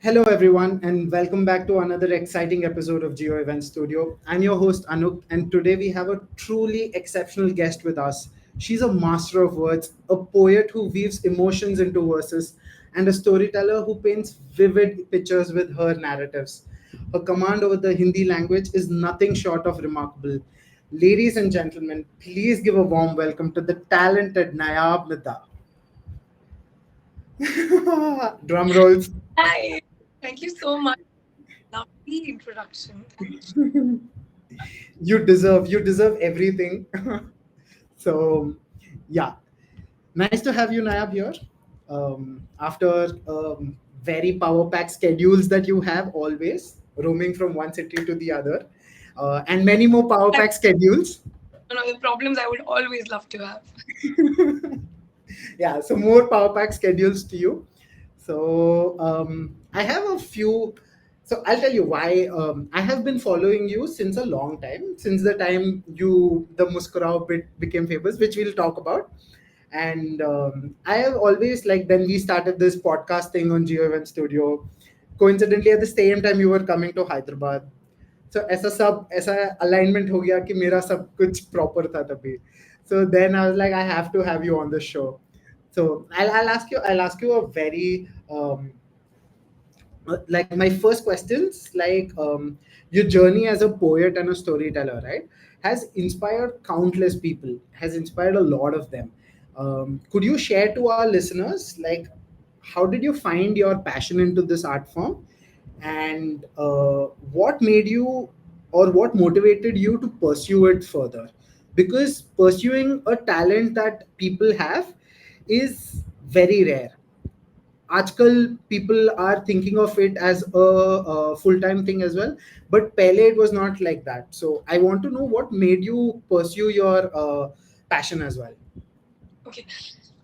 Hello, everyone, and welcome back to another exciting episode of JioEvents Studio. I'm your host, Anukth, and today we have a truly exceptional guest with us. She's a master of words, a poet who weaves emotions into verses, and a storyteller who paints vivid pictures with her narratives. Her command over the Hindi language is nothing short of remarkable. Ladies and gentlemen, please give a warm welcome to the talented Nayab Midha. Drum rolls. Hi, thank you so much. Lovely introduction. Thank you. You deserve everything. So yeah, nice to have you, Nayab, here. After very power packed schedules that you have always roaming from one city to the other, and many more power That's packed schedules. one of the problems I would always love to have. Yeah, so more power pack schedules to you. So I have a few. So I'll tell you why. I have been following you since a long time, since the time the Muskurao bit became famous, which we'll talk about. And I have always, like, then we started this podcast thing on JioEvents Studio. Coincidentally, at the same time, you were coming to Hyderabad. So ऐसा alignment हो गया कि मेरा सब कुछ proper था तभी. So then I was like, I have to have you on the show. So I'll ask you a very like my first questions, like, your journey as a poet and a storyteller, right, has inspired countless people, has inspired a lot of them. Could you share to our listeners, like, how did you find your passion into this art form, and what made you, or what motivated you to pursue it further? Because pursuing a talent that people have is very rare. आजकल people are thinking of it as a full-time thing as well, but pehle it was not like that. So I want to know what made you pursue your passion as well. Okay,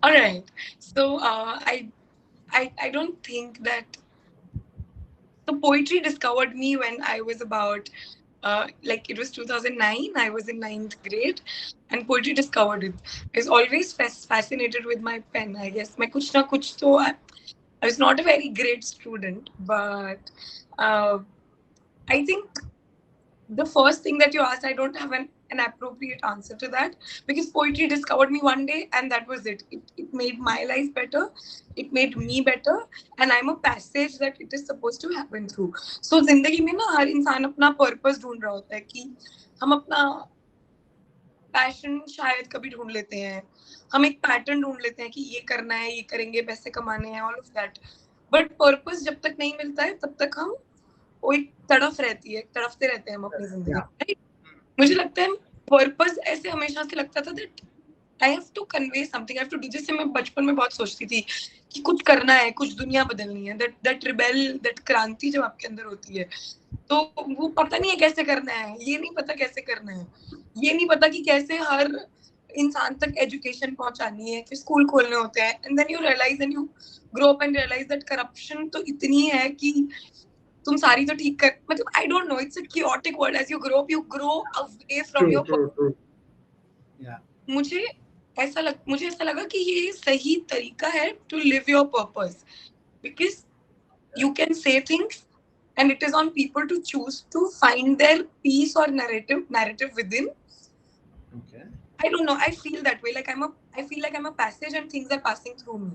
all right. So I don't think that the poetry discovered me when I was about like it was 2009. I was in ninth grade, and poetry discovered it. I was always fascinated with my pen. I guess my kuch na kuch. So I was not a very great student, but uh, I think the first thing that you asked, I don't have an appropriate answer to that, because poetry discovered me one day and that was it. It made my life better, it made me better, and I'm a passage that it is supposed to happen through. So जिंदगी में ना हर इंसान अपना purpose ढूंढ रहा होता है कि हम अपना पैशन शायद कभी ढूंढ लेते हैं, हम एक पैटर्न ढूंढ लेते हैं कि ये करना है, ये करेंगे, पैसे कमाने हैं, all of that. But purpose जब तक नहीं मिलता है तब तक हम वो एक तड़फ रहती है, तड़फते रहते हैं हम अपनी जिंदगी Yeah, में, राइट? मुझे लगता है पर्पस ऐसे हमेशा से लगता था that I have to convey something, I have to do. जैसे मैं बचपन में बहुत सोचती थी कि कुछ करना है, कुछ दुनिया बदलनी है, दैट दैट रिबेल, दैट क्रांति जब आपके अंदर होती है, तो वो पता नहीं है कैसे करना है, ये नहीं पता कैसे करना है, ये नहीं पता कि कैसे हर इंसान तक एजुकेशन पहुंचानी है, फिर स्कूल खोलने होते हैं, and then you realise and you grow up and realise that corruption तो इतनी है कि तुम सारी तो ठीक कर, मतलब I don't know, it's a chaotic world. As you grow up, you grow away from true, your. true, true. Yeah. मुझे मुझे ऐसा लगा कि ये सही तरीका है to live your purpose, because you can say things and it is on people to choose to find their piece or narrative within. Okay. I don't know, I feel that way, like I feel like I'm a passage and things are passing through me,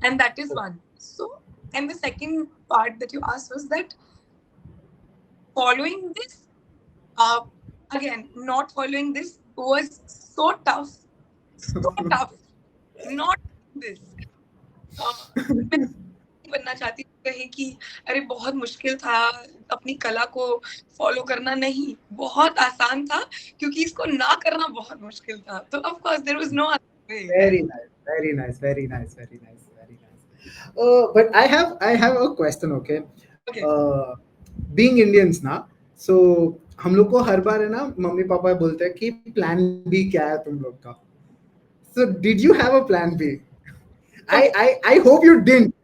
and that is one. So, and the second part that you asked was that following this, uh again, not following this was so tough, so tough. Not this, मैं बनना चाहती थी कहीं कि अरे बहुत मुश्किल था अपनी कला को फॉलो करना, नहीं, बहुत आसान था, क्योंकि इसको ना करना बहुत मुश्किल था. तो of course there was no other way, Very right? nice, very nice, very nice, very nice, very nice. But I have a question. Okay, okay. uh, being Indians ना, so हम लोग को हर बार है ना, मम्मी पापा बोलते हैं कि plan B क्या है तुम लोग का. So did you have a plan B? I okay. I I hope you didn't.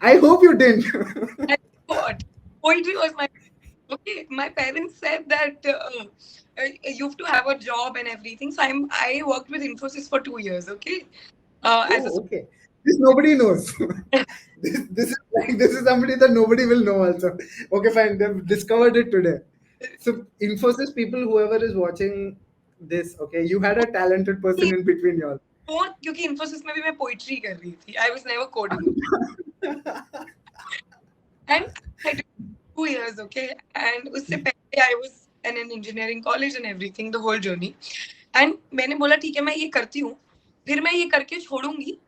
I hope you didn't. I thought poetry was my, okay, my parents said that you have to have a job and everything, so I worked with Infosys for 2 years, okay, as a Oh, okay. this nobody knows. This is somebody that nobody will know also. Okay, fine. They've discovered it today. So Infosys people, whoever is watching this, okay, you had a talented person in between y'all. बहुत, क्योंकि इन्फोसिस में भी मैं poetry कर रही थी. I was never coding. And I did 2 years, okay? And उससे पहले I was in an engineering college and everything, the whole journey. And मैंने बोला ठीक है मैं ये करती हूँ, फिर मैं ये करके छोड़ूंगी.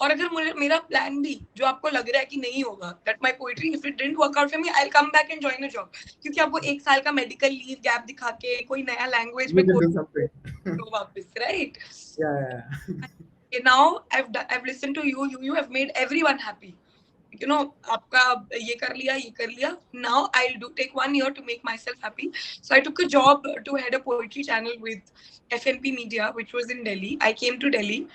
और अगर मुझे मेरा प्लान भी जो आपको लग रहा है कि नहीं होगा, that my poetry if it didn't work out for me, I'll come back and join a job. क्योंकि आपको 1 साल का मेडिकल लीव गैप दिखा के कोई नया लैंग्वेज में You can code do something. करो वापस, right? Yeah, yeah. Okay, now I've listened to you. You have made everyone happy. You know, आपका ये कर लिया. Now I'll take 1 year to make myself happy. So I took a job to head a poetry channel with FNP Media, which was in Delhi. I came to Delhi.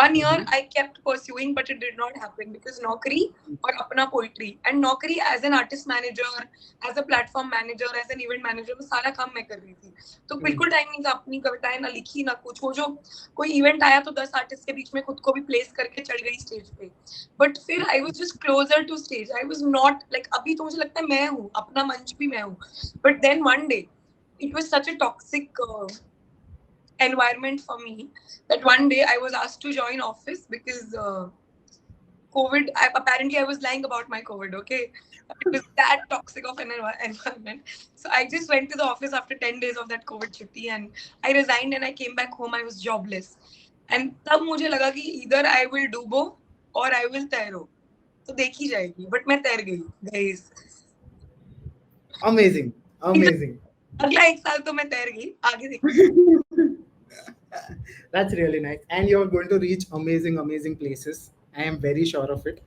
1 year Mhm. I kept pursuing, but it did not happen because Naukri or अपना poetry and Naukri as an artist manager, as a platform manager, as an event manager, वो सारा काम मैं कर रही थी. तो बिल्कुल टाइम नहीं था, अपनी कविताएं ना लिखी ना कुछ. वो जो कोई इवेंट आया तो 10 आर्टिस्ट के बीच में खुद को भी प्लेस करके चढ़ गई स्टेज पे. बट फिर I was just closer to stage. I was not like, अभी तो मुझे लगता है मैं हूँ, अपना मंच भी मैं हूँ. But then one day it was such a toxic environment for me that one day I was asked to join office because COVID. Apparently, I was lying about my COVID. Okay, it was that toxic of an environment. So I just went to the office after 10 days of that COVID chutti, and I resigned and I came back home. I was jobless, and तब मुझे लगा कि either I will डूबो or I will तैरो. तो देखी जाएगी. But मैं तैर गई, guys. Amazing. Amazing. अगला 1 साल तो मैं तैर गई. आगे देखी. That's really nice. And you're going to reach amazing, amazing places. I am very sure of it.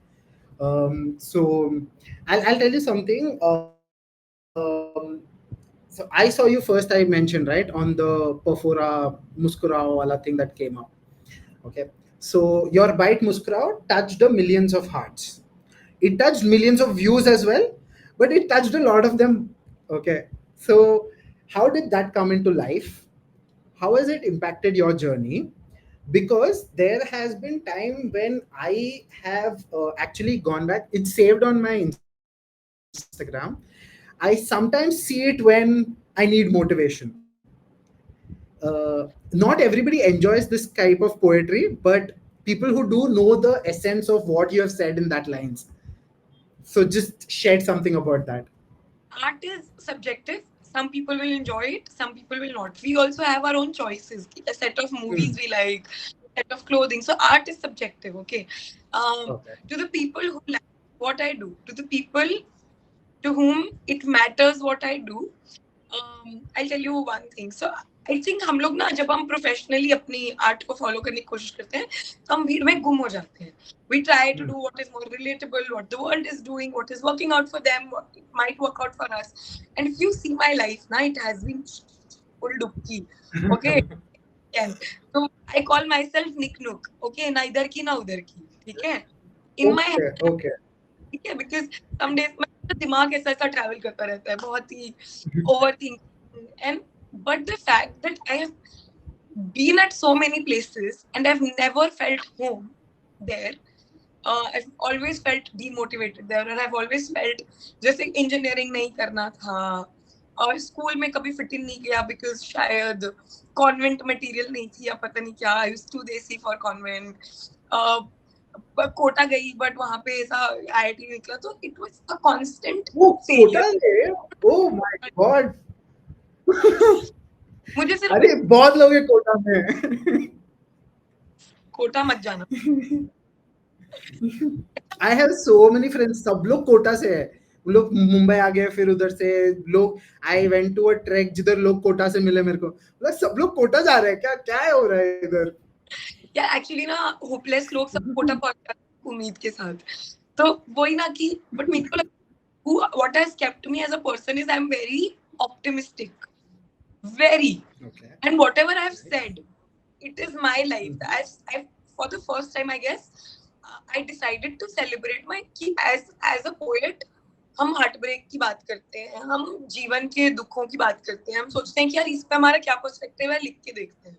So I'll tell you something. So I saw you first, I mentioned, right, on the Perfora Muskurao wala thing that came up. Okay. So your Bite Muskurao touched a millions of hearts. It touched millions of views as well, but it touched a lot of them. Okay. So how did that come into life? How has it impacted your journey? Because there has been time when I have actually gone back. It's saved on my Instagram. I sometimes see it when I need motivation. Not everybody enjoys this type of poetry, but people who do know the essence of what you have said in that lines. So just shared something about that. Art is subjective. Some people will enjoy it, some people will not. We also have our own choices. A set of movies Hmm. we like, a set of clothing. So art is subjective, okay? Okay. To the people who like what I do, to the people to whom it matters what I do, I'll tell you one thing. So I think हम लोग ना जब हम professionally अपनी art को follow करने की कोशिश करते हैं तो हम भीड़ में गुम हो जाते हैं. We try to do what is more relatable, what the world is doing, what is working out for them, what might work out for us. And if you see my life ना, it has been full डुबकी. Okay, तो I call my self निक नुक. Okay, ना इधर की ना उधर की. ठीक है, इन माई Okay. Okay. ठीक है, बिकॉज सम डेज मेरा दिमाग ऐसा ऐसा ट्रैवल करता रहता है, बहुत ही over thinking. And but the fact that I have been at so many places and I've never felt home there. I've always felt demotivated there and I've always felt जैसे इंजीनियरिंग नहीं करना था और स्कूल में कभी fit in नहीं किया because शायद कॉन्वेंट मटेरियल नहीं थी या पता नहीं क्या. आई वाज टू देसी फॉर कॉन्वेंट. कोटा गई बट वहां पे ऐसा आईआईटी निकला तो it was a constant Oh, failure. Kota है? Oh my God. मुझे सिर्फ अरे बहुत लोग हैं कोटा में. कोटा मत जाना. I have so many friends. सब लोग कोटा से है. वो लोग मुंबई आ गए, फिर उधर से लोग. I went to a trek जिधर लोग कोटा से मिले मेरे को. मतलब सब लोग कोटा जा रहे हैं क्या? क्या है हो रहा है इधर? या एक्चुअली ना होपलेस लोग सब कोटा पहुंच जाते हैं उम्मीद के साथ. तो वही ना कि बट मेरे को what has kept me as a person is I'm very optimistic, very. Okay. And whatever I've said, it is my life. I've for the first time I guess I decided to celebrate my कि as a poet हम heart break की बात करते हैं, हम जीवन के दुखों की बात करते हैं, हम सोचते हैं कि यार इस पे हमारा क्या पर्सपेक्टिव है, लिख के देखते हैं.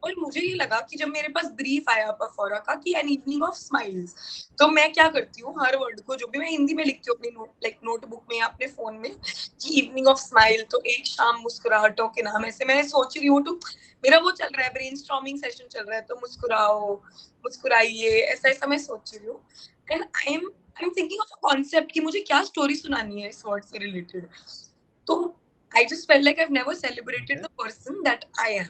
और मुझे ये लगा कि जब मेरे पास ब्रीफ आया परफॉरा का कि एन इवनिंग ऑफ स्माइल्स, तो मैं क्या करती हूँ, हर वर्ड को जो भी मैं हिंदी में लिखती हूँ अपनी नोटबुक में या अपने फोन में कि इवनिंग ऑफ स्माइल, तो एक शाम मुस्कुराहटों के नाम, ऐसे मैं सोच रही हूँ। तो मेरा वो चल रहा है, ब्रेनस्टॉर्मिंग सेशन चल रहा है, तो मुस्कुराओ, मुस्कुराइए, ऐसा ऐसा मैं सोच रही हूँ। And I am thinking of a concept कि मुझे क्या स्टोरी सुनानी है इस वर्ड से रिलेटेड। तो I just felt like I've never celebrated the person that I am.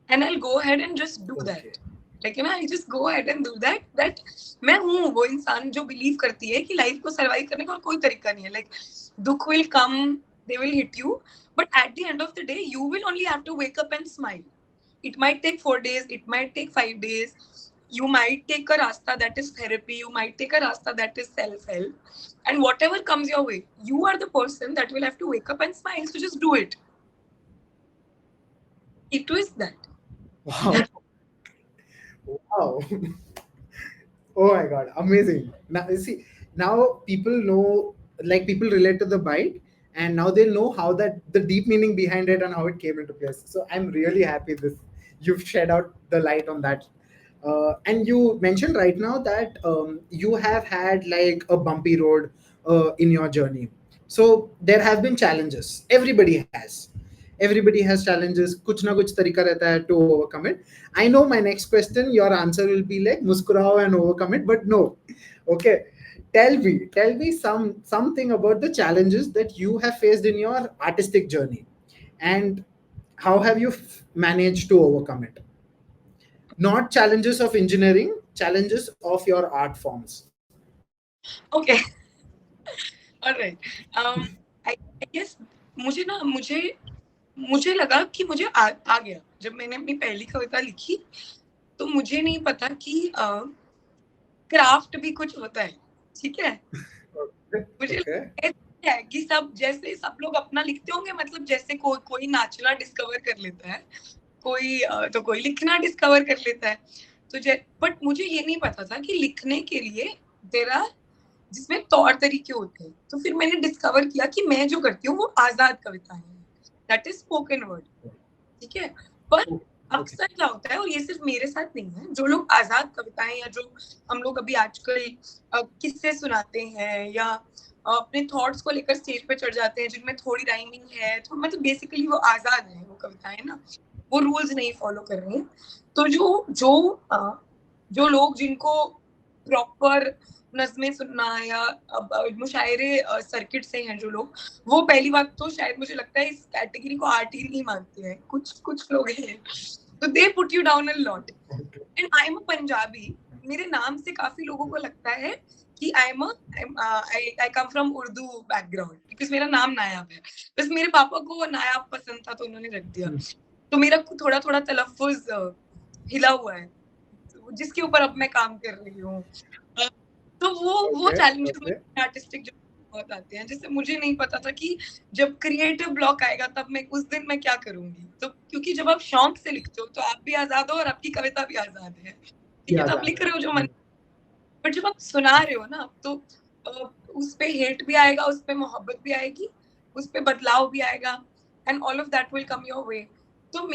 And I'll go ahead and just do that. Like, I just go ahead and do that. That मैं हूँ वो इंसान जो believe करती है कि life को survive करने का कोई तरीका नहीं है. Like, दुख will come, they will hit you, but at the end of the day, you will only have to wake up and smile. It might take 4 days, it might take 5 days. You might take a rasta that is therapy, you might take a rasta that is self-help. And whatever comes your way, you are the person that will have to wake up and smile. So just do it. It is that. Wow. Wow. Oh my god, amazing. Now you see, now people know, like people relate to the bite, and now they know how that the deep meaning behind it and how it came into place. So I'm really happy this you've shed out the light on that. And you mentioned right now that you have had like a bumpy road in your journey. So there have been challenges. Everybody has challenges. कुछ ना कुछ तरीका रहता है to overcome it. I know my next question, your answer will be like muskurao and overcome it, but no. Okay. Tell me something about the challenges that you have faced in your artistic journey, and how have you managed to overcome it? Not challenges of engineering, challenges of your art forms. Okay. All right. I guess मुझे ना मुझे लगा कि मुझे आ गया जब मैंने अपनी पहली कविता लिखी, तो मुझे नहीं पता कि क्राफ्ट भी कुछ होता है, ठीक है। मुझे लगता है कि सब जैसे सब लोग अपना लिखते होंगे, मतलब जैसे कोई नाचना डिस्कवर कर लेता है, कोई लिखना डिस्कवर कर लेता है, तो बट मुझे ये नहीं पता था कि लिखने के लिए तेरा जिसमें तौर तरीके होते हैं। तो फिर मैंने डिस्कवर किया कि मैं जो करती हूँ वो आजाद कविताएं हैं, दैट इज स्पोकन वर्ड, ठीक है। पर अक्सर क्या होता है, और ये सिर्फ मेरे साथ नहीं है, जो लोग आजाद कविताएं या जो हम लोग अभी आजकल किस्से सुनाते हैं या अपने थॉट्स को लेकर स्टेज पे चढ़ जाते हैं जिनमें थोड़ी राइमिंग है, तो मतलब बेसिकली वो आजाद है, वो कविताएं ना, वो रूल्स नहीं फॉलो कर रही हैं। तो जो लोग जिनको प्रॉपर नज़्में सुनना या मुशायरे सर्किट से हैं जो लोग, वो पहली बात तो शायद मुझे लगता है इस कैटेगरी को आर्ट ही नहीं मानते हैं, कुछ लोग हैं, तो they put you down a lot. And I am a Punjabi, मेरे नाम से काफी लोगों को लगता है कि I come from Urdu background, because मेरा नाम नायाब है। बस मेरे पापा को नायाब पसंद था तो उन्होंने रख दिया, तो मेरा थोड़ा थोड़ा तलफ्फुज हिला हुआ है, जिसके ऊपर अब मैं काम कर रही हूँ। तो वो चैलेंजेस आर्टिस्टिक बहुत आते हैं, जिससे मुझे नहीं पता था कि जब क्रिएटिव ब्लॉक आएगा तब मैं उस दिन मैं क्या करूंगी। तो क्योंकि जब आप शौक से लिखते हो तो आप भी आजाद हो और आपकी कविता भी आजाद है, ठीक है, तो आप लिख रहे हो जो मन, बट जब आप सुना रहे हो ना तो उस पे हेट भी आएगा, उस पे मोहब्बत भी आएगी, उस पे बदलाव भी आएगा, and all of that will come your way. तो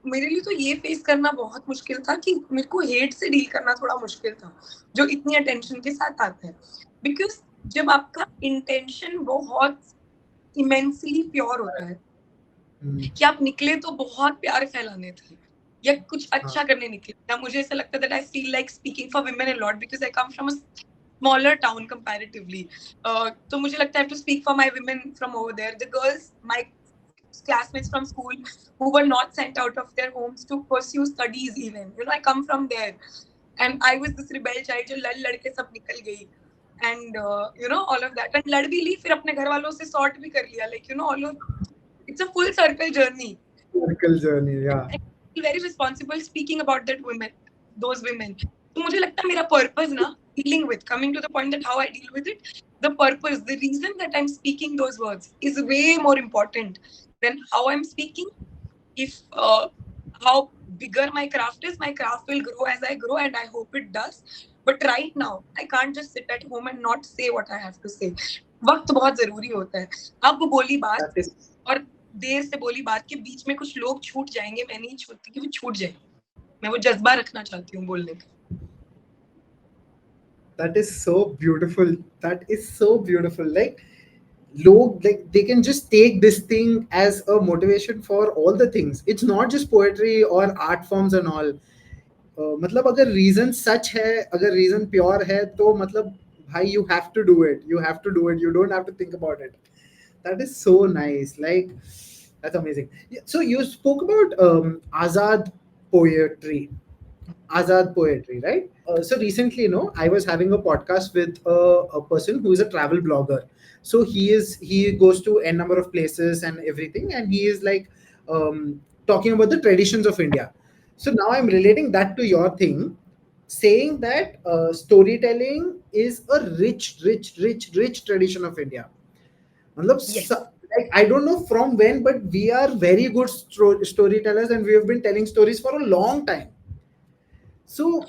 मेरे लिए तो ये फेस करना बहुत मुश्किल था कि मेरे को हेट से डील करना थोड़ा मुश्किल था, जो इतनी अटेंशन के साथ आता है। बिकॉज जब आपका इंटेंशन बहुत इमेंसली प्योर होता है कि आप निकले तो बहुत प्यार फैलाने थे या कुछ अच्छा करने निकले, या मुझे ऐसा लगता है that I feel like speaking for women a lot because I come from a smaller town comparatively. तो मुझे लगता है I have to speak for my women from over there, the girls, my classmates from school who were not sent out of their homes to pursue studies even. I come from there and I was this rebel child जो लड़ के सब निकल गई, and all of that, and लड़ भी ली, फिर अपने घर वालों से sort भी कर लिया, like all of it's a full circle journey. Yeah. I feel very responsible speaking about those women. तो मुझे लगता है मेरा purpose ना, dealing with, coming to the point that how I deal with it, the purpose, the reason that I'm speaking those words is way more important than how I'm speaking. If how bigger my craft is, my craft will grow as I grow, and I hope it does. But right now, I can't just sit at home and not say what I have to say. वक्त बहुत जरूरी होता है। अब बोली बात और देर से बोली बात के बीच में कुछ लोग छूट जाएंगे, मैं नहीं छूटती कि वो छूट जाए, मैं वो जज्बा रखना चाहती हूँ बोलने का. That is so beautiful. That is so beautiful. Like, log, like they can just take this thing as a motivation for all the things. It's not just poetry or art forms and all. मतलब अगर reason सच है, अगर reason pure है, तो मतलब भाई you have to do it, you have to do it, you don't have to think about it. That is so nice. Like, that's amazing. Yeah, so you spoke about Azad poetry. Azad poetry, right? So recently, I was having a podcast with a person who is a travel blogger. So he goes to n number of places and everything, and he is like talking about the traditions of India. So now I'm relating that to your thing, saying that storytelling is a rich tradition of India. मतलब Yes, like I don't know from when, but we are very good storytellers, and we have been telling stories for a long time. So,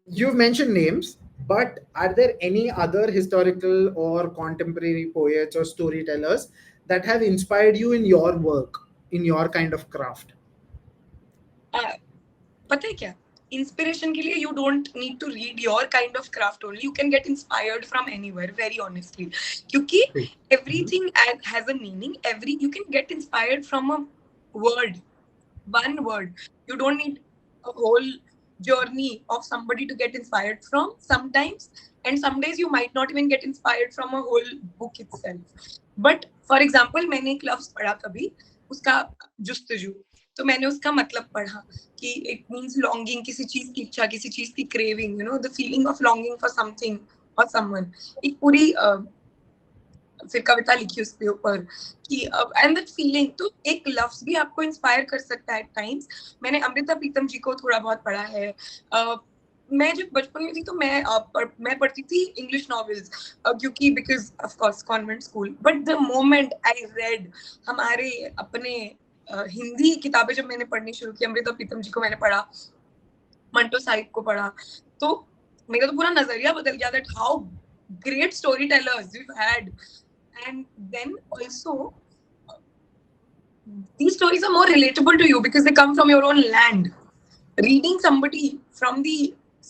you've mentioned names, but are there any other historical or contemporary poets or storytellers that have inspired you in your work, in your kind of craft? पता है क्या, inspiration के लिए you don't need to read your kind of craft only, you can get inspired from anywhere, very honestly. क्योंकि True. Mhm. Everything has a meaning, every you can get inspired from a word, one word. You don't need a whole journey of somebody to get inspired from sometimes, and some days you might not even get inspired from a whole book itself. But for example, मैंने एक लफ्ज पढ़ा कभी, उसका जुस्तजू, तो मैंने उसका मतलब पढ़ा कि इट मीन्स लॉन्गिंग, किसी चीज की इच्छा, किसी चीज की craving, the feeling of longing for something और समवन. एक पूरी फिर कविता लिखी उसके ऊपर कि एंड दैट फीलिंग. तो एक लफ्ज भी आपको इंस्पायर कर सकता है एट टाइम्स. मैंने अमृता प्रीतम जी को थोड़ा बहुत पढ़ा है. मैं जब बचपन में थी तो मैं पढ़ती थी इंग्लिश नॉवेल्स, क्योंकि because of course convent school. But the moment I read हमारे अपने हिंदी किताबें जब मैंने पढ़नी शुरू की, अमृता प्रीतम जी को मैंने पढ़ा, मंटो साहिब को पढ़ा, तो मेरा तो पूरा नजरिया बदल गया that how great story tellers we had. And then also, these stories are more relatable to you because they come from your own land. Reading somebody from the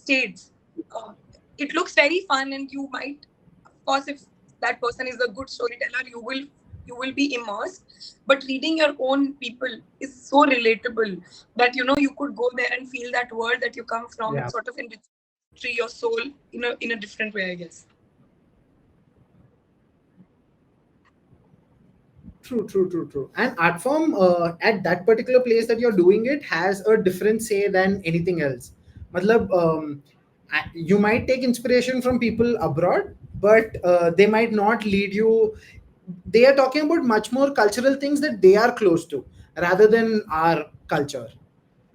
states, uh, it looks very fun, and you might, of course, if that person is a good storyteller, you will be immersed. But reading your own people is so relatable that you could go there and feel that world that you come from. Yeah. It sort of enriches your soul in a different way, I guess. True. And art form at that particular place that you're doing it has a different say than anything else. Matlab, you might take inspiration from people abroad, but they might not lead you. They are talking about much more cultural things that they are close to rather than our culture.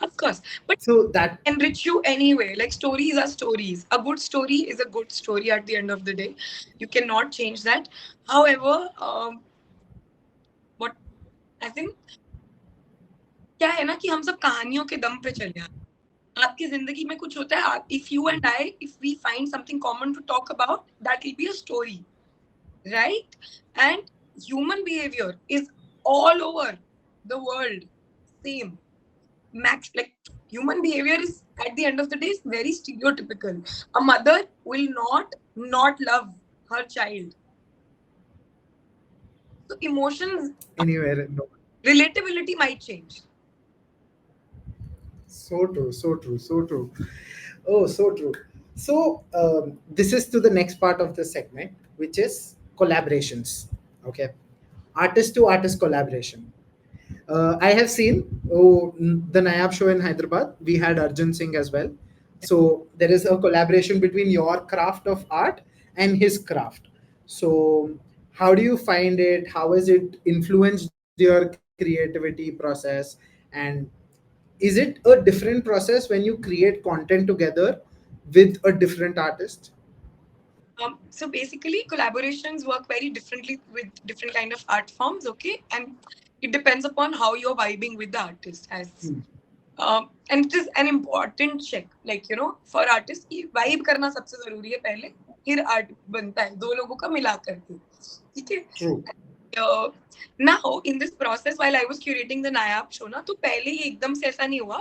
Of course, but So that enrich you anyway. Like stories are stories. A good story is a good story at the end of the day. You cannot change that. However, what I think क्या है ना कि हम सब कहानियों के दम पे चले आते हैं. आपकी जिंदगी में कुछ होता है, if you and I, if we find something common to talk about, that will be a story, right? And human behavior is all over the world same. Max, like human behavior is at the end of the day is very stereotypical. A mother will not love her child. So emotions, anywhere. No. relatability might change. So true, so true, so true. Oh, so true. So, this is to the next part of the segment, which is collaborations. Okay. Artist to artist collaboration. I have seen the Nayab show in Hyderabad. We had Arjun Singh as well. So, there is a collaboration between your craft of art and his craft. So, how do you find it? How has it influenced your creativity process? And is it a different process when you create content together with a different artist? So basically, collaborations work very differently with different kind of art forms. Okay, and it depends upon how you're vibing with the artist. As and it is an important check, like for artists की vibe करना सबसे जरूरी है पहले, फिर art बनता है दो लोगों का मिला करके. ठीक है. True. uh, now in this process while I was curating the Nayab show ना, तो पहले ही एकदम से ऐसा नहीं हुआ.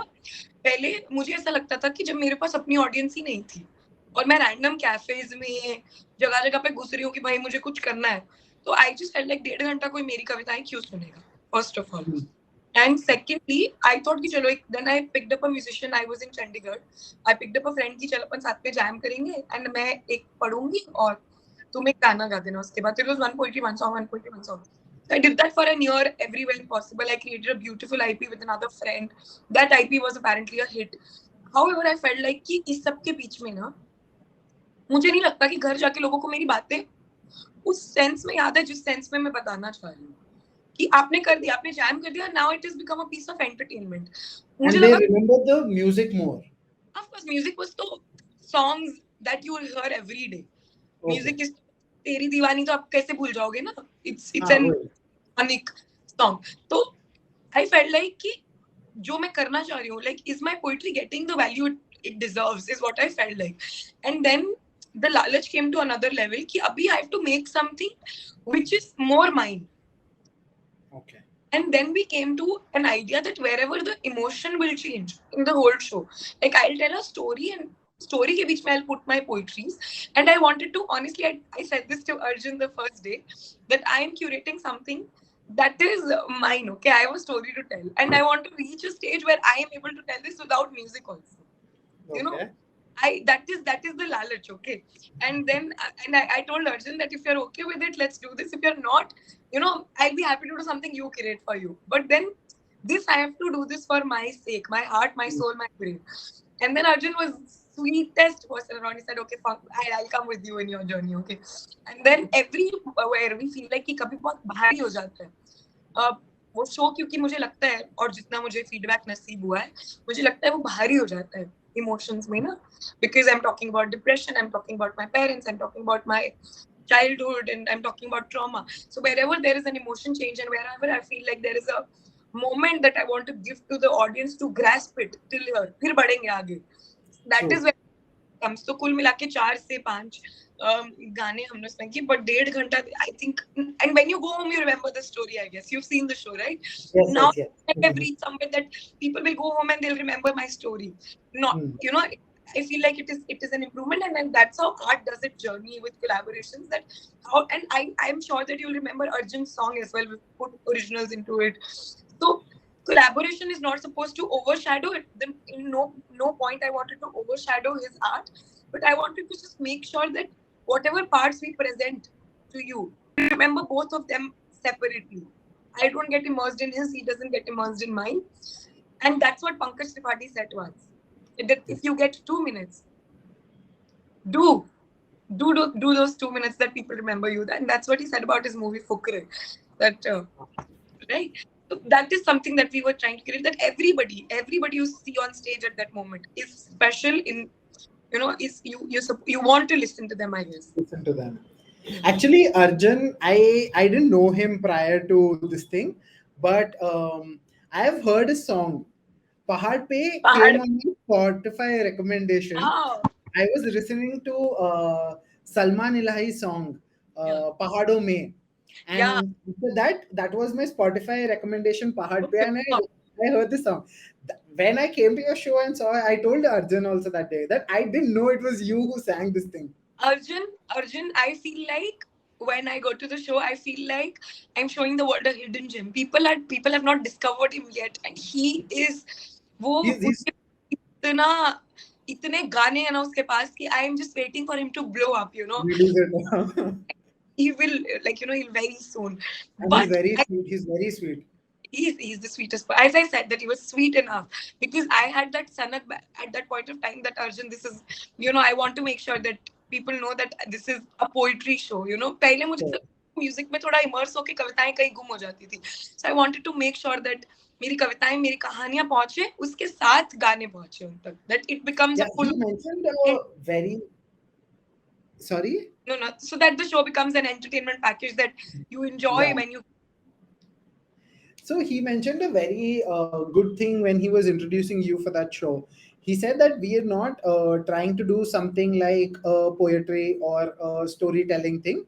पहले मुझे ऐसा लगता था कि जब मेरे पास अपनी ऑडियंस ही नहीं थी और मैं रैंडम कैफेज में जगह जगह पे घुस रही हूँ कि भाई मुझे कुछ करना है, तो आई जस्ट फेल्ट लाइक 1.5 घंटा कोई मेरी कविताएं क्यों सुनेगा, first of all. And secondly, I thought कि चलो then I picked up a musician. I was in Chandigarh. I picked up a friend कि चलो अपन साथ में jam करेंगे and मैं एक पढ़ूंगी और तुम एक गाना गा देना उसके बाद. It was one poetry, one song, one poetry, one song. So I did that for a year everywhere possible. I created a beautiful IP with another friend. That IP was apparently a hit. However, I felt like कि इस सब के बीच में ना मुझे नहीं लगता कि घर जाके लोगों को मेरी बातें उस सेंस में याद है जिस सेंस में मैं बताना चाह रही हूँ. कि आपने कर दिया, आपने जैम कर दिया, now it has become a piece of entertainment. मुझे And they लगा remember the music more. of course music was तो songs that you will hear every day. Okay. Music is तेरी दीवानी तो आप कैसे भूल जाओगे ना. It's हाँ an वही. iconic song. तो I felt like कि जो मैं करना चाह रही हूँ, like is my poetry getting the value it deserves is what I felt like. And then the lalach came to another level कि अभी I have to make something which is more mine. Okay. And then we came to an idea that wherever the emotion will change in the whole show, like I'll tell a story and story ke beech mein I'll put my poetries. And I wanted to, honestly, I said this to Arjun the first day, that I am curating something that is mine, okay? I have a story to tell. And I want to reach a stage where I am able to tell this without music also. You know, Okay. that is the lalach, okay? And then I told Arjun that if you're okay with it, let's do this. If you're not, I'll be happy to do something you create for you. But then this I have to do this for my sake, my heart, my soul, my brain. And then Arjun was sweetest person around. He said, okay, fine, I'll come with you in your journey, okay? And then everywhere we feel like कि कभी बहुत भारी हो जाता है. वो show क्योंकि मुझे लगता है और जितना मुझे फीडबैक नसीब हुआ है मुझे लगता है वो भारी हो जाता है इमोशंस में ना, because I'm talking about depression, I'm talking about my parents, I'm talking about my childhood, and I'm talking about trauma. So wherever there is an emotion change and wherever I feel like there is a moment that I want to give to the audience to grasp it till here, फिर बढ़ेंगे आगे. That True. is where comes. तो कुल मिला के 4 से 5 गाने हमने उसमें किए, but 1.5 घंटा I think. And when you go home you remember the story, I guess you've seen the show, right? Yes, Now yes, yes. I've reached somewhere that people will go home and they'll remember my story. Not, Mm. I feel like it is an improvement, and then that's how art does its journey with collaborations. That how, and I'm sure that you'll remember Arjun's song as well. We put originals into it. So collaboration is not supposed to overshadow it. Then in no point I wanted to overshadow his art, but I wanted to just make sure that whatever parts we present to you, you remember both of them separately. I don't get immersed in his, he doesn't get immersed in mine. And that's what Pankaj Tripathi said to us. That if you get 2 minutes, do do those 2 minutes that people remember you. And that's what he said about his movie Fukre. That right. So that is something that we were trying to create. That everybody you see on stage at that moment is special. In is you want to listen to them, I guess. Listen to them. Actually, Arjun, I didn't know him prior to this thing, but I have heard a song. Pahad Pe came Pahad. on my Spotify recommendation. Oh, I was listening to Salman Ilahi's song, yeah, Pahado Mein. yeah. And after that was my Spotify recommendation, Pahad Pe, Okay. and I heard the song. When I came to your show and saw, I told Arjun also that day that I didn't know it was you who sang this thing. Arjun, I feel like when I go to the show, I feel like I'm showing the world a hidden gem. People have not discovered him yet, and he is. वो He's उसके इतना इतने गाने हैं ना उसके पास कि I am just waiting for him to blow up. release it. He will, he'll very soon. And he's But very sweet. He's very sweet. he's the sweetest. As I said, that he was sweet enough because I had that sanak at that point of time that Arjun, this is, I want to make sure that people know that this is a poetry show. पहले मुझे music में थोड़ा immerse होके कविताएं कहीं गुम हो जाती थी. So I wanted to make sure that मेरी कविताएं, मेरी कहानियां पहुंचे, उसके साथ गाने पहुंचे उन तक. That it becomes Yeah, a full. he mentioned very. Sorry. No. So that the show becomes an entertainment package that you enjoy Yeah. when you. So he mentioned a very good thing when he was introducing you for that show. He said that we are not trying to do something like poetry or a storytelling thing.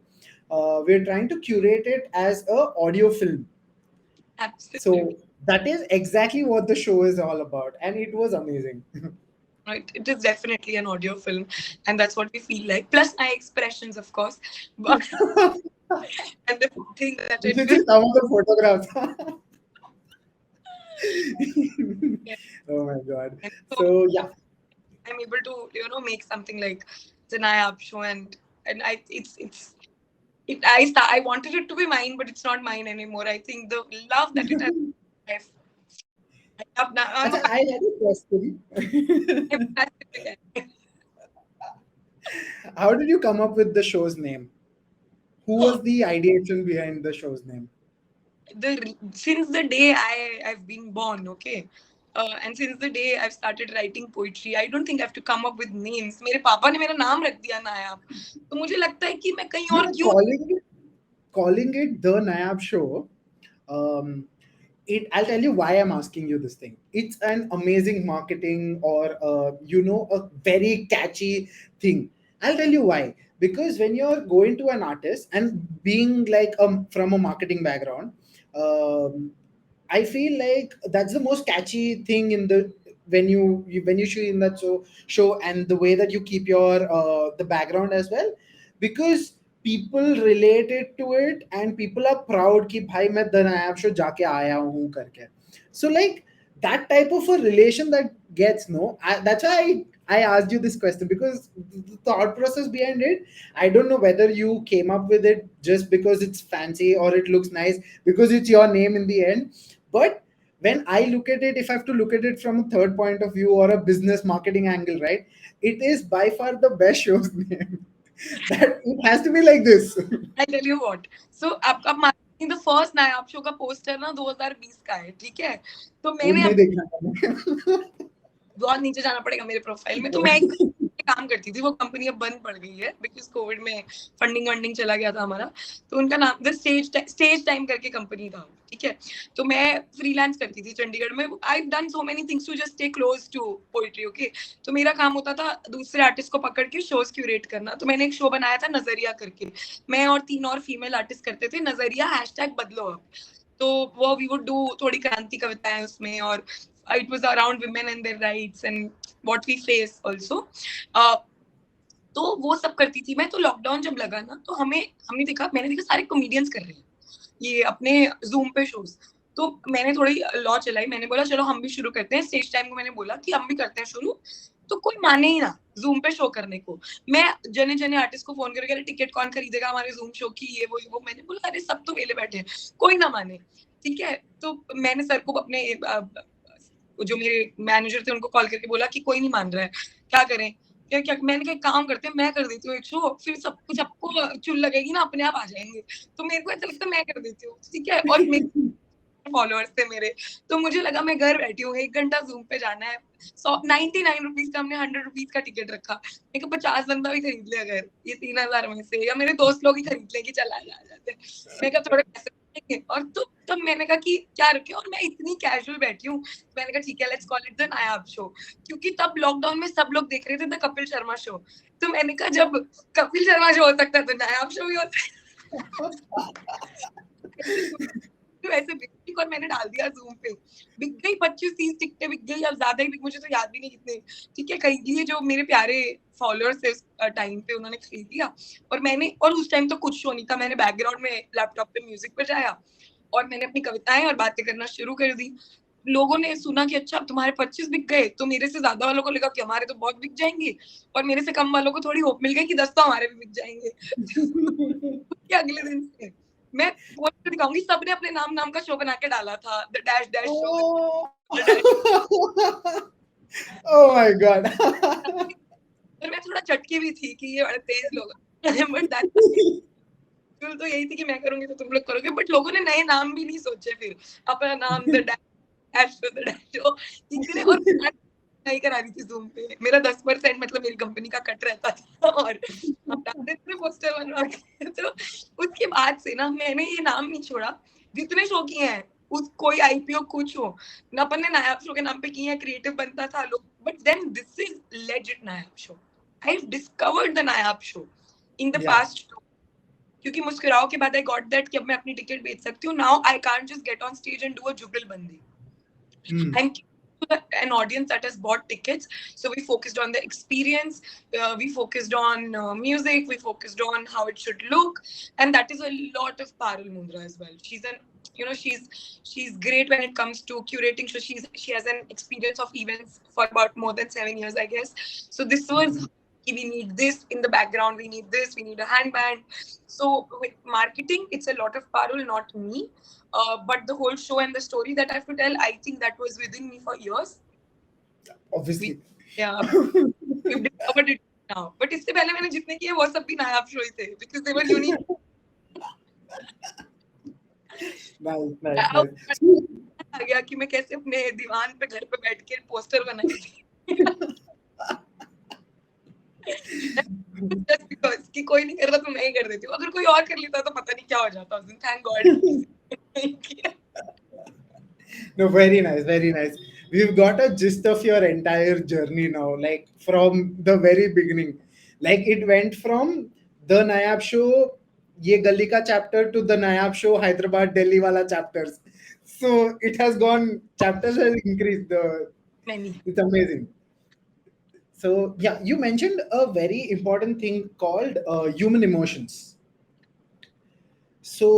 we're trying to curate it as a audio film. Absolutely. So that is exactly what the show is all about, and it was amazing. Right. It is definitely an audio film, and that's what we feel like. Plus my expressions, of course, but and the thing that You it should will. see some of the photographs. Oh my god. And so So yeah. I'm able to, make something like the Nayab show, and I wanted it to be mine, but it's not mine anymore. I think the love that it has. I've, I love now. I'm a Acha, I had a question. passive again. How did you come up with the show's name? Who Oh, was the ideation behind the show's name? since the day I've been born, okay. And since the day I've started writing poetry, I don't think I have to come up with names. मेरे पापा ने मेरा नाम रख दिया नायाब, तो मुझे लगता है कि मैं कहीं No, और no, क्यों. calling it the Nayab show. Um, I'll tell you why I'm asking you this thing. It's an amazing marketing or a very catchy thing. I'll tell you why. Because when you're going to an artist and being like from a marketing background, um, I feel like that's the most catchy thing in the when you show in that show, and the way that you keep your the background as well, because people related to it and people are proud कि भाई मैं the Nayaab show जाके आया हूँ करके. So like that type of a relation that gets that's why I asked you this question, because the thought process behind it, I don't know whether you came up with it just because it's fancy or it looks nice because it's your name in the end. But when I look at it, if I have to look at it from a third point of view or a business marketing angle, right, it is by far the best show's name. That it has to be like this. I tell you what. So अब marketing the first Nayab show का poster ना 2020 का है, ठीक है. तो वो मैंने नहीं देखना था. बहुत नीचे जाना पड़ेगा मेरे प्रोफाइल में. तो मैं एक काम करती थी, वो कंपनी अब बंद पड़ गई है बिकॉज कोविड में फंडिंग वंडिंग चला गया था हमारा. तो उनका नाम द स्टेज टाइम करके कंपनी था, ठीक है. तो मैं फ्रीलांस करती थी चंडीगढ़ में. I done so many things to just stay close to poetry, okay. तो मेरा काम होता था दूसरे आर्टिस्ट को पकड़ के शोज क्यूरेट करना. तो मैंने एक शो बनाया था नजरिया करके. मैं और 3 और फीमेल आर्टिस्ट करते थे नजरिया #बदलो अब. तो वो वी वुड डू थोड़ी क्रांति कविताएं उसमें, और it was around women and their rights and what we face also. uh, तो वो सब करती थी मैं. तो लॉकडाउन जब लगा ना, तो मैंने देखा सारे कॉमेडियंस कर रहे हैं ये अपने जूम पे शोज. तो मैंने थोड़ी लॉ चलाई. मैंने बोला चलो हम भी शुरू करते हैं. स्टेज टाइम को मैंने बोला कि हम भी करते हैं शुरू. तो कोई माने ही ना जूम पे शो करने को. मैं जने जने आर्टिस्ट को फोन करके, अरे टिकट कौन खरीदेगा हमारे जूम शो की, ये वो. मैंने बोला अरे सब तो वेले बैठे हैं, कोई ना माने, ठीक है. तो मैंने सर को अपने जो मेरे मैनेजर थे उनको कॉल करके बोला कि कोई नहीं मान रहा है, क्या करें. क्या क्या मैंने कहा काम करते हैं, मैं कर देती हूँ एक शो, फिर सब कुछ आपको चुल लगेगी ना, अपने आप आ जाएंगे. तो मेरे को ऐसा लगता है मैं कर देती हूँ, ठीक है. और मेरे फॉलोअर्स थे मेरे. तो मुझे लगा मैं घर बैठी हूँ, 1 घंटा जूम पे जाना है. 99 रुपीज का हमने 100 रुपीज का टिकट रखा. मैं 50 बंदा भी खरीद ले अगर ये 3,000 में से, या मेरे दोस्त लोग ही खरीद ले कि चला जाते. मैं थोड़े पैसे. और तो तब मैंने कहा कि क्या रखे, और मैं इतनी कैजुअल बैठी हूँ. मैंने कहा ठीक है let's call it the Nayaab show, क्योंकि तब लॉकडाउन में सब लोग देख रहे थे द कपिल शर्मा शो. तो मैंने कहा जब कपिल शर्मा शो हो सकता है तो नायाब शो भी होता है. वैसे बिक, और मैंने डाल दिया जूम पे. बिक गई 25-30 टिकटें बिक गई, अब ज्यादा ही बिक, मुझे तो याद भी नहीं कितने, ठीक है. खरीद लिए जो मेरे प्यारे फॉलोअर्स थे उस टाइम पे, उन्होंने खरीद लिया. और उस टाइम तो कुछ शो नहीं था. मैंने बैकग्राउंड में लैपटॉप पे म्यूजिक बजाया और मैंने अपनी कविताएं और बातें करना शुरू कर दी. लोगों ने सुना कि अच्छा तुम्हारे 25 बिक गए, तो मेरे से ज्यादा वालों को लगा कि हमारे तो बहुत बिक जाएंगे, और मेरे से कम वालों को थोड़ी होप मिल गई कि 10 तो हमारे भी बिक जाएंगे. अगले दिन से मैं पोस्ट दिखाऊंगी, सबने अपने नाम नाम का शो बना के डाला था, the dash dash show. Oh my god. और मैं थोड़ा चटकी भी थी कि ये बड़े तेज लोग बट तो यही थी कि मैं करूंगी तो तुम लोग करोगे. बट लोगों ने नए नाम भी नहीं सोचे, फिर अपना नाम द डैश शो इतने. और नहीं करा रही थी जूम पे. मेरा 10% मतलब मेरी कंपनी का कट रहता था, और पोस्टर बनवा के. तो उसके बाद से ना मैंने ये नाम नहीं छोड़ा. जितने शो किए हैं, उस कोई आईपीओ कुछ हो ना, अपन ने नायाब शो के नाम पे किए हैं, क्रिएटिव बनता था लोग. But then this is legit Nayaab show. I discovered the Nayaab show in the Yeah. Past, क्योंकि मुस्कुराओ के बाद आई गॉट दैट कि अब मैं अपनी टिकट बेच सकती हूँ. Now I can't just get on stage and do a जुगलबंदी. Hmm. I'm an audience that has bought tickets. So we focused on the experience, we focused on music, we focused on how it should look, and that is a lot of Parul Mundra as well. She's an she's great when it comes to curating. So she has an experience of events for about more than 7 years, I guess. So this was we need this in the background, we need this, we need a handband. So with marketing, it's a lot of Parul, not me. But the whole show and the story that I have to tell, I think that was within me for years. We, Obviously. yeah, we've discovered it now. But इससे पहले मैंने जितने किए वो सब भी नायाब show ही थे because they were unique. Nice, nice, अब nice. आ गया कि मैं कैसे अपने दीवान पे घर पे बैठ के पोस्टर बनाई थी. Just because कि कोई नहीं कर रहा तो मैं ही कर देती हूँ. अगर कोई और कर लेता तो पता नहीं क्या हो जाता उस दिन. Thank God. No, very nice, very nice. We've got a gist of your entire journey now, like from the very beginning. Like it went from the Nayab show, Ye Gali ka chapter to the Nayab show, Hyderabad, Delhi wala chapters. So it has gone, chapters has increased. Many. It's amazing. So yeah, you mentioned a very important thing called human emotions. So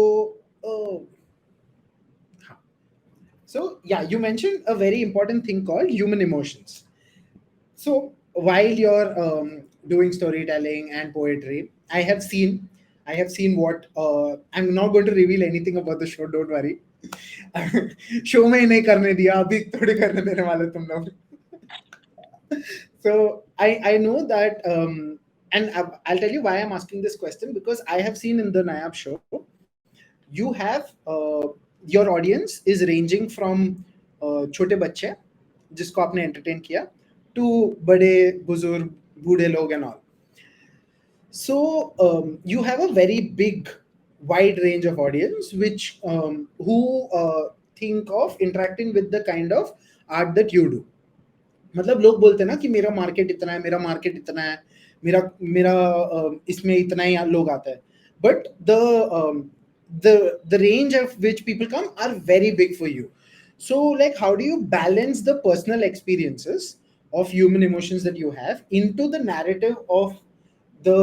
So, yeah, you mentioned a very important thing called human emotions. So, while you're doing storytelling and poetry, I have seen what I'm not going to reveal anything about the show. Don't worry. Show में ही नहीं करने दिया अभी थोड़ी करने देने वाले तुम लोग. So I know that and I'll tell you why I'm asking this question because I have seen in the Nayab show you have your audience is ranging from छोटे बच्चे जिसको आपने entertain किया to बड़े बुजुर्ग बूढ़े लोग and all. So you have a very big wide range of audience which who think of interacting with the kind of art that you do. मतलब लोग बोलते हैं ना कि मेरा मार्केट इतना है, मेरा मार्केट इतना है, मेरा मेरा इसमें इतना ही लोग आता है. But the range of which people come are very big for you. So like how do you balance the personal experiences of human emotions that you have into the narrative of the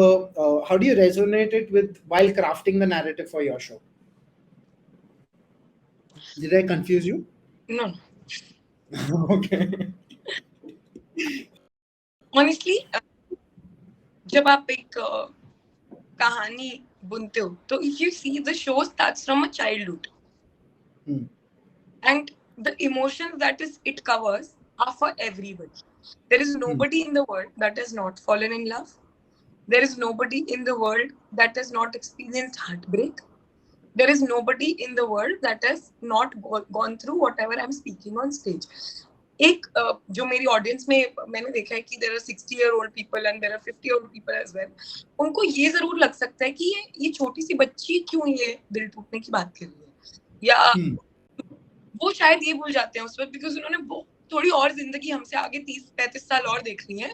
how do you resonate it with while crafting the narrative for your show? Did I confuse you? No. Okay. Honestly, जब आप एक कहानी बुनते हो तो if you see the show starts from a childhood and the emotions that is it covers are for everybody. There is nobody in the world that has not fallen in love. There is nobody in the world that has not experienced heartbreak. There is nobody in the world that has not gone through whatever I'm speaking on stage. एक जो मेरी audience में मैंने देखा है कि there are 60-year-old people and there are 50-year-old people as well. उनको ये जरूर लग सकता है कि ये छोटी सी बच्ची क्यों ये दिल टूटने की बात कर रही है, या वो शायद ये भूल जाते हैं उस वक्त बिकॉज उन्होंने थोड़ी और जिंदगी हमसे आगे 30-35 साल और देख ली है.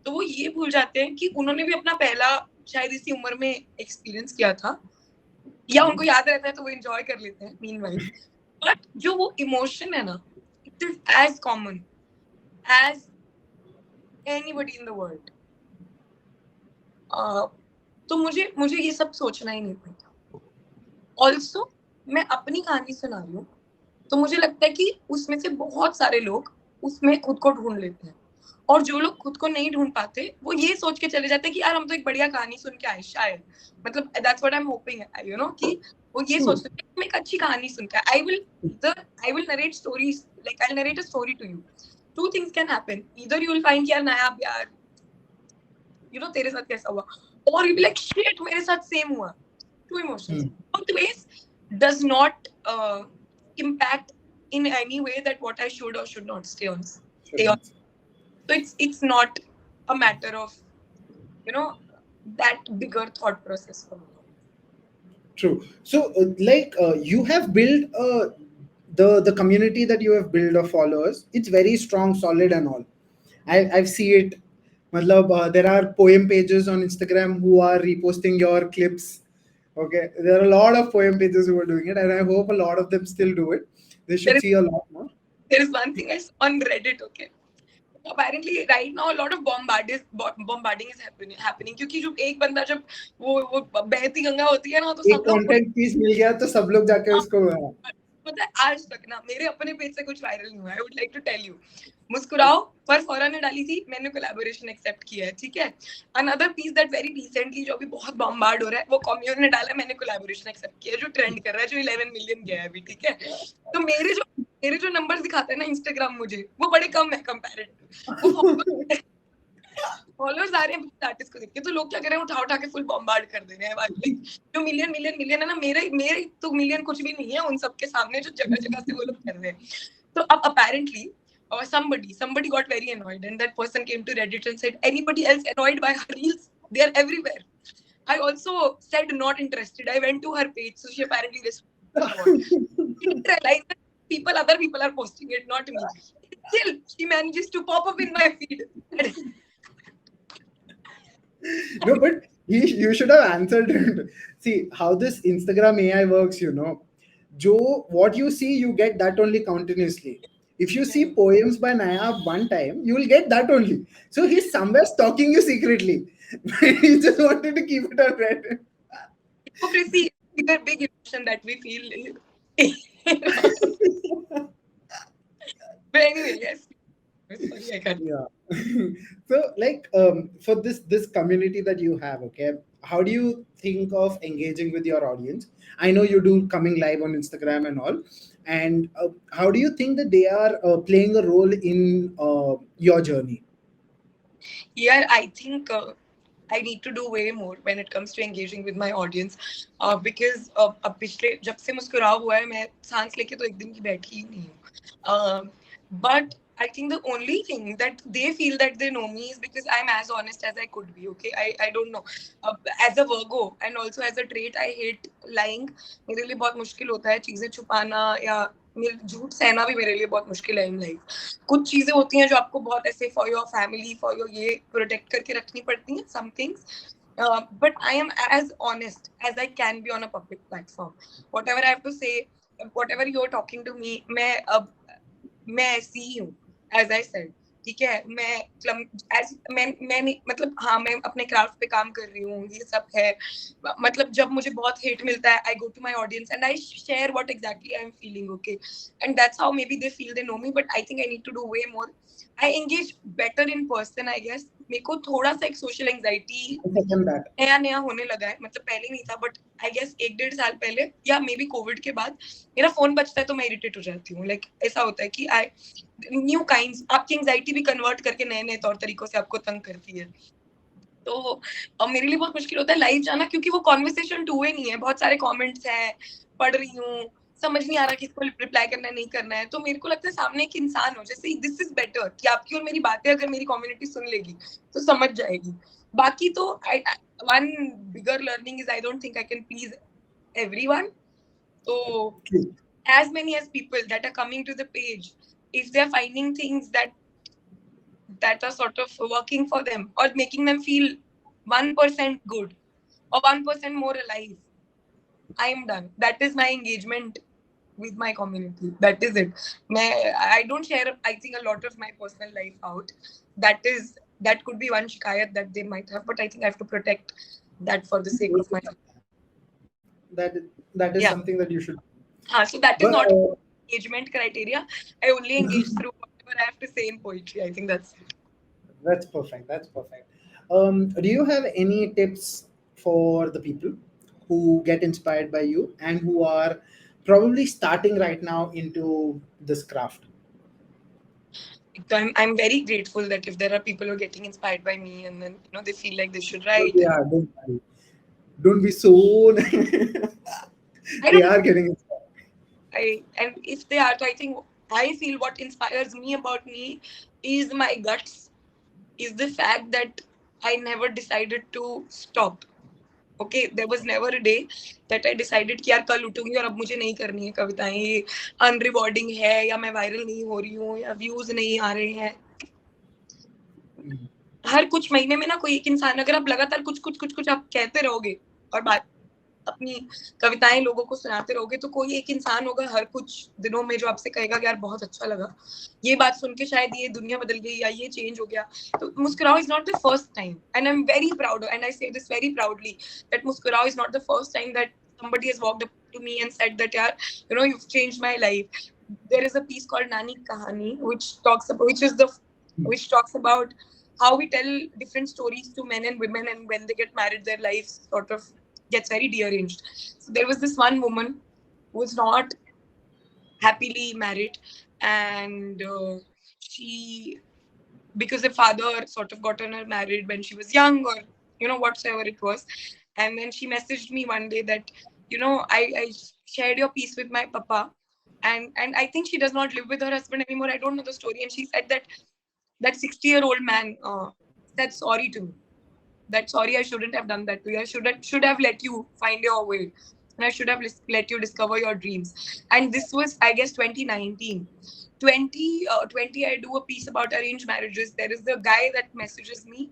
तो वो ये भूल जाते हैं कि उन्होंने भी अपना पहला शायद इसी उम्र में एक्सपीरियंस किया था, या उनको याद रहता है तो वो एंजॉय कर लेते हैं मीनवाइल. बट जो वो इमोशन है ना, it is as common as anybody in the world. तो मुझे ये सब सोचना ही नहीं पड़ता. ऑल्सो मैं अपनी कहानी सुना रही हूँ तो मुझे लगता है कि उसमें से बहुत सारे लोग उसमें खुद को ढूंढ लेते हैं, और जो लोग खुद को नहीं ढूंढ पाते वो ये सोच के चले जाते हैं कि यार हम तो एक बढ़िया कहानी सुन के आए शायद. मतलब that's what I am hoping, you know, कि वो ये सोचते हैं कि मैं एक अच्छी कहानी सुन के I will narrate stories, like I will narrate a story to you. Two things can happen. Either you will find यार नायाब यार यू नो तेरे साथ कैसा हुआ, और यू विल लाइक शिट मेरे साथ सेम हुआ. Two emotions. Both ways does not impact in any way that what I should or should not stay on. So it's not a matter of, you know, that bigger thought process for me. True. So you have built the community that you have built of followers. It's very strong, solid, and all. I've see it. Matlab, there are poem pages on Instagram who are reposting your clips Okay, there are a lot of poem pages who are doing it, and I hope a lot of them still do it. They There should is see a lot more. there is one thing I saw on Reddit. Okay, apparently right now a lot of bombarding is happening क्योंकि जो एक बंदा जब वो बहती गंगा होती है ना तो एक सब लोग कंटेंट पीस मिल गया तो सब लोग जाके हाँ, उसको, हाँ। पता है आज तक ना मेरे अपने पेज से कुछ वायरल नहीं हुआ. I would like to tell you. Muskurao पर फौरन ने डाली थी, मैंने कोलैबोरेशन एक्सेप्ट किया है, ठीक है. Another piece that very recently जो अभी बहुत बॉम्बार्ड हो रहा है वो कॉम्यून ने डाला, मैंने कोलैबोरेशन एक्सेप्ट किया है, जो ट्रेंड कर रहा है, जो 11 मिलियन गया है अभी, ठीक है. तो मेरे जो नंबर्स दिखाते हैं ना इंस्टाग्राम मुझे, वो बड़े कम है कंपैरेटिव. वो फॉलोअर्स आ रहे हैं आर्टिस्ट को देख के, तो लोग क्या कर रहे हैं, उठा उठा के फुल बॉम्बार्ड कर दे रहे हैं. लाइक जो मिलियन मिलियन मिलियन है ना, मेरे तो मिलियन कुछ भी नहीं है उन सबके सामने जो जगह जगह से वो लोग कर रहे हैं. तो अब apparently somebody got very annoyed and that person came to Reddit and said, anybody else annoyed by her reels? They are everywhere. I also said not interested. I went to her page, so she apparently responded a lot. She didn't realize that other people are posting it, not me. Still, she manages to pop up in my feed. No, but you should have answered it. See how this Instagram AI works, you know. Joe, what you see, you get that only continuously. If you see poems by Nayab one time, you will get that only. So he's somewhere stalking you secretly. He just wanted to keep it on Reddit. Hypocrisy is a big emotion that we feel. But anyway, yes. Sorry, I can't. Yeah. So like for this community that you have, okay, how do you think of engaging with your audience? I know you do coming live on Instagram and all, and how do you think that they are playing a role in your journey? Yeah, I think I need to do way more when it comes to engaging with my audience, because अब पिछले जब से मुस्कुराव हुआ है मैं सांस लेके तो एक दिन की बैठी ही नहीं हूँ. But I think the only thing that they feel that they know me is because I'm as honest as I could be. Okay, I don't know. As a Virgo and also as a trait, I hate lying. मेरे लिए बहुत मुश्किल होता है चीजें छुपाना या मेरे झूठ सहना भी मेरे लिए बहुत मुश्किल है इन लाइफ. कुछ चीजें होती हैं जो आपको बहुत ऐसे for your family for your ये प्रोटेक्ट करके रखनी पड़ती हैं some things. But I am as honest as I can be on a public platform. Whatever I have to say, whatever you're talking to me, मैं ऐसी ही हूँ as I said. ठीक है, मैं नहीं मतलब हाँ मैं अपने क्राफ्ट पे काम कर रही हूँ, ये सब है. मतलब जब मुझे बहुत हेट मिलता है I go to my audience and I share what exactly I am feeling. Okay, and that's how maybe they feel they know me, but I think I need to do way more. I engage better in person I guess. मेरे को थोड़ा सा एक social anxiety I second that. नया नया होने लगा है, मतलब पहले नहीं था बट आई गेस 1-1.5 साल पहले या मे बी कोविड के बाद मेरा फोन बजता है तो मैं इरिटेट हो जाती हूँ. लाइक ऐसा होता है कि आई न्यू काइंड्स आपकी एंजाइटी भी कन्वर्ट करके नए नए तौर तरीकों से आपको तंग करती है. तो मेरे लिए बहुत मुश्किल होता है लाइव जाना क्योंकि वो कॉन्वर्सेशन टू वे नहीं है. बहुत सारे कमेंट्स हैं, पढ़ रही हूँ, समझ नहीं आ रहा किसको रिप्लाई करना है नहीं करना है. तो मेरे को लगता है सामने एक इंसान हो, जैसे दिस इज बेटर कि आपकी और मेरी बातें अगर मेरी कम्युनिटी सुन लेगी तो समझ जाएगी. बाकी तो one bigger learning is I don't think I can please everyone. So as many as people that are coming to the page, if they're finding things that are sort of working for them or making them feel 1% good or 1% more alive, I am done. That is my engagement with my community. That is it. I don't share, I think, a lot of my personal life out. That could be one shikayat that they might have, but I think I have to protect that for the sake of my. That that is Yeah. something that you should. So that is But not engagement criteria. I only engage through whatever I have to say in poetry. I think that's it. that's perfect. That's perfect. Do you have any tips for the people who get inspired by you and who are probably starting right now into this craft? So I'm very grateful that if there are people who are getting inspired by me and then they feel like they should But write. yeah, don't be so. I They don't. are getting inspired. And if they are, so I think I feel what inspires me about me is my guts, is the fact that I never decided to stop. Okay, there was never a day that I decided कि यार कल उठूंगी और अब मुझे नहीं करनी है कविताएं, ये अनरिवॉर्डिंग है या मैं वायरल नहीं हो रही हूँ या व्यूज नहीं आ रहे हैं. हर कुछ महीने में ना कोई एक इंसान, अगर आप लगातार कुछ कुछ कुछ कुछ आप कहते रहोगे और बात अपनी कविताएं लोगों को सुनाते रहोगे तो कोई एक इंसान होगा हर कुछ दिनों में जो आपसे कहेगा कि यार बहुत अच्छा लगा, ये बात सुन के शायद ये दुनिया बदल गई या ये चेंज हो गया। तो Muskurao is not the first time, and I am very proud and I say this very proudly that Muskurao is not the first time that somebody has walked up to me and said that yaar, you know, you've changed my life. There is a piece called Nani Kahani which talks about how we tell different stories to men and women, and when they get married their lives sort of gets very rearranged. So there was this one woman who was not happily married, and she, because her father sort of gotten her married when she was young, or you know, whatsoever it was. And then she messaged me one day that, you know, I shared your piece with my papa, and I think she does not live with her husband anymore. I don't know the story. And she said that that 60-year-old man said sorry to me, that sorry, I shouldn't have done that to you. I should have let you find your way, and I should have let you discover your dreams. And this was, I guess, 2019. 2020, I do a piece about arranged marriages. There is the guy that messages me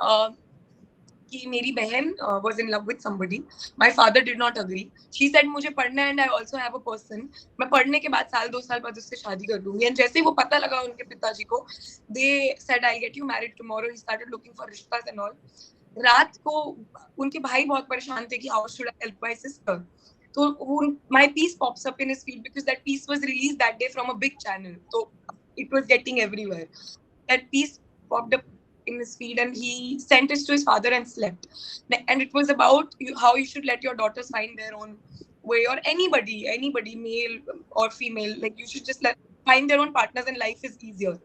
uh, कि मेरी बहन was in love with somebody. My father did not agree. She said मुझे पढ़ना है and I also have a person. मैं पढ़ने के बाद साल 2 साल बाद उससे शादी कर लूंगी. And जैसे ही वो पता लगा उनके पिताजी को, they said I'll get you married tomorrow. He started looking for रिश्ता and all. रात को उनके भाई बहुत परेशान थे कि how should I help my sister. तो my piece pops up in his feed because that piece was released that day from a big channel. So it was getting everywhere. That piece popped up in his feed and he sent it to his father and slept. And it was about how you should let your daughters find their own way, or anybody, male or female, like you should just let find their own partners and life is easier.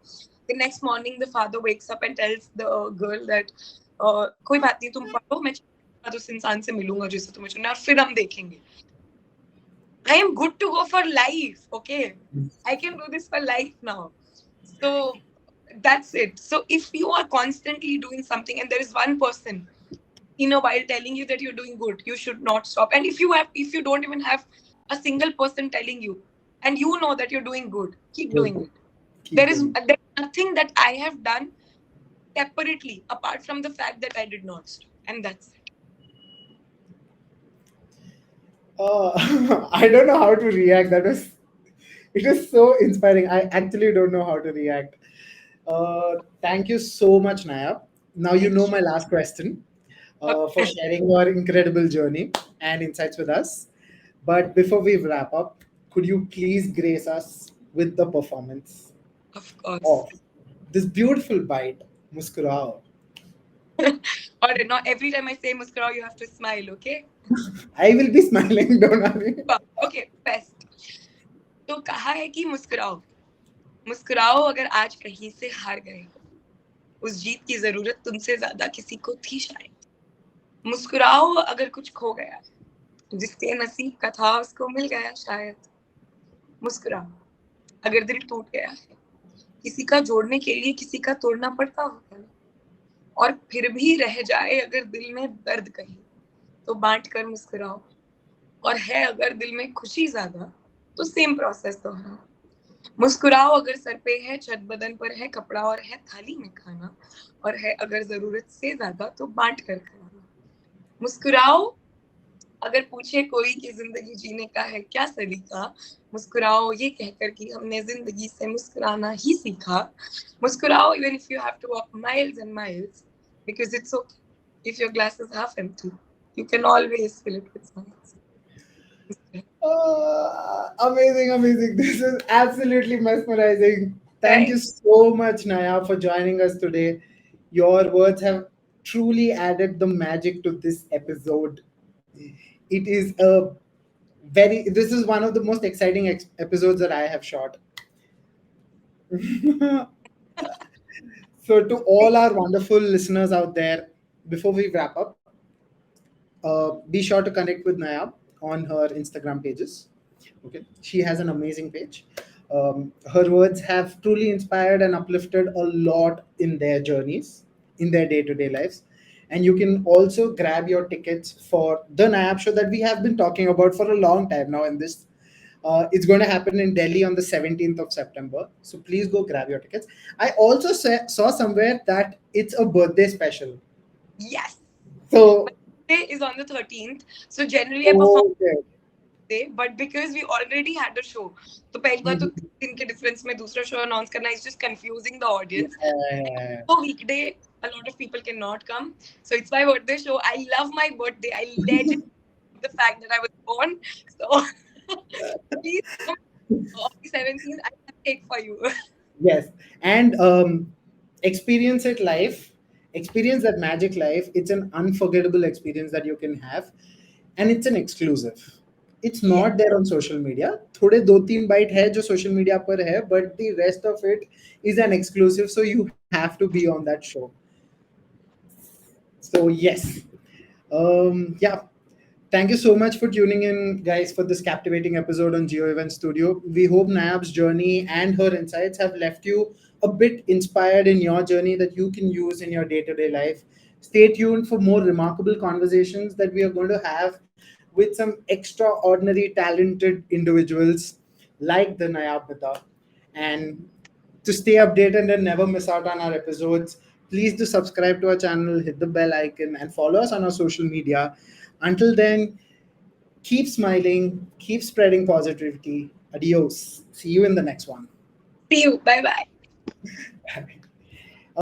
The next morning, the father wakes up and tells the girl that कोई बात नहीं, तुम पढ़ो, मैं उस इंसान से मिलूंगा जिससे तुम्हें चुनना है, और फिर हम देखेंगे. I am good to go for life, okay? I can do this for life now. So that's it. So if you are constantly doing something and there is one person in a while telling you that you're doing good, you should not stop. And if you don't even have a single person telling you, and you know that you're doing good, keep doing it. Keep There is doing. nothing that I have done separately apart from the fact that I did not stop. And that's it. I don't know how to react. It was so inspiring. I actually don't know how to react. Thank you so much, Nayab. Now you Thank know my last question for you. sharing your incredible journey and insights with us. But before we wrap up, could you please grace us with the performance Of course. of this beautiful bite, Muskurao? Or not every time I say muskurao, you have to smile, okay? I will be smiling, don't worry. Okay, best. तो कहा है कि मुस्कुराओ, मुस्कुराओ अगर आज कहीं से हार गए हो, उस जीत की जरूरत तुमसे ज्यादा किसी को थी शायद. मुस्कुराओ अगर कुछ खो गया, जिसके नसीब का था उसको मिल गया शायद. मुस्कुराओ अगर दिल टूट गया है, किसी का जोड़ने के लिए किसी का तोड़ना पड़ता होता है, और फिर भी रह जाए अगर दिल में दर्द कहीं, तो बांट कर मुस्कुराओ. और है अगर दिल में खुशी ज्यादा, तो सेम प्रोसेस दोहराओ. मुस्कुराओ अगर सर पे है छत, बदन पर है कपड़ा और है थाली में खाना, और है अगर जरूरत से ज्यादा, तो बांट कर खाना. मुस्कुराओ अगर पूछे कोई कि जिंदगी जीने का है क्या सलीका, मुस्कुराओ ये कहकर कि हमने जिंदगी से मुस्कुराना ही सीखा. मुस्कुराओ even if you have to walk miles and miles, because it's okay if your glass is half empty, you can always fill it with smiles. Amazing, amazing. This is absolutely mesmerizing. Thank you Right? so much, Naya, for joining us today. Your words have truly added the magic to this episode. It is this is one of the most exciting episodes that I have shot. So, to all our wonderful listeners out there, before we wrap up, be sure to connect with Nayab on her Instagram pages. Okay, she has an amazing page. Her words have truly inspired and uplifted a lot in their journeys, in their day-to-day lives. And you can also grab your tickets for the Nayab show that we have been talking about for a long time now. In this, it's going to happen in Delhi on the 17th of September. So please go grab your tickets. I also saw somewhere that it's a birthday special. Yes. So Today is is on the 13th. So generally I perform Okay. day, but because we already had a show, तो पहली बात तो Mhm. 3 दिन के difference में दूसरा show announce करना is just confusing the audience. Yeah. So weekday, a lot of people cannot come. So it's my birthday show. I love my birthday. I legend the fact that I was born. So please come on the 17th. I have cake for you. Yes, and experience it live, experience that magic life. It's an unforgettable experience that you can have, and it's an exclusive. It's Yeah. not there on social media. थोड़े दो तीन bite है जो social media पर है, but the rest of it is an exclusive. So you have to be on that show. So yes, yeah. Thank you so much for tuning in, guys, for this captivating episode on Geo Event Studio. We hope Nayab's journey and her insights have left you a bit inspired in your journey that you can use in your day to day life. Stay tuned for more remarkable conversations that we are going to have with some extraordinary, talented individuals like the Nayab Midha. And to stay updated and never miss out on our episodes, please do subscribe to our channel, hit the bell icon, and follow us on our social media. Until then, keep smiling, keep spreading positivity. Adios. See you in the next one. See you. Bye bye. Bye.